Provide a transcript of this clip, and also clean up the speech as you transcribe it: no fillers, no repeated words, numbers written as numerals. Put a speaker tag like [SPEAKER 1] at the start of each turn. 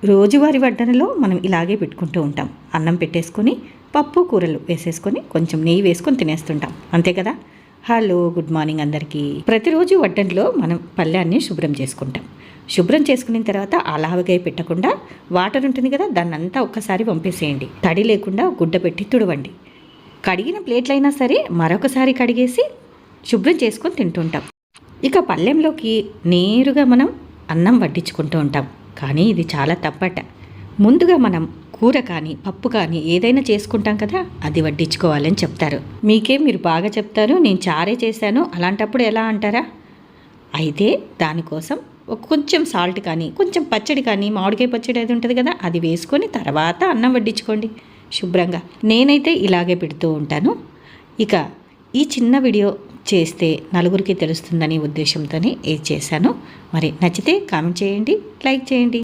[SPEAKER 1] రోజువారీ వడ్డనలో మనం ఇలాగే పెట్టుకుంటూ ఉంటాం. అన్నం పెట్టేసుకొని పప్పు కూరలు వేసేసుకొని కొంచెం నెయ్యి వేసుకొని తినేస్తుంటాం, అంతే కదా. హలో, గుడ్ మార్నింగ్ అందరికీ. ప్రతిరోజు వడ్డనలో మనం పళ్ళాన్ని శుభ్రం చేసుకుంటాం. శుభ్రం చేసుకున్న తర్వాత అలాగే పెట్టకుండా వాటర్ ఉంటుంది కదా, దాన్ని అంతా ఒక్కసారి పంపేసేయండి. తడి లేకుండా గుడ్డ పెట్టి తుడవండి. కడిగిన ప్లేట్లైనా సరే మరొకసారి కడిగేసి శుభ్రం చేసుకొని తింటుంటాం. ఇక పళ్ళెంలోకి నేరుగా మనం అన్నం వడ్డించుకుంటూ ఉంటాం. కానీ ఇది చాలా తప్పట. ముందుగా మనం కూర కానీ పప్పు కానీ ఏదైనా చేసుకుంటాం కదా, అది వడ్డించుకోవాలని చెప్తారు. మీరు బాగా చెప్తారు, నేను చారే చేశాను అలాంటప్పుడు ఎలా అంటారా? అయితే దానికోసం కొంచెం సాల్ట్ కానీ కొంచెం పచ్చడి కానీ మామిడికాయ పచ్చడి అది ఉంటుంది కదా, అది వేసుకొని తర్వాత అన్నం వడ్డించుకోండి శుభ్రంగా. నేనైతే ఇలాగే పెడుతూ ఉంటాను. ఇక ఈ చిన్న వీడియో చేస్తే నలుగురికి తెలుస్తుందని ఉద్దేశంతోనే ఇది చేశాను. మరి నచ్చితే కామెంట్ చేయండి, లైక్ చేయండి.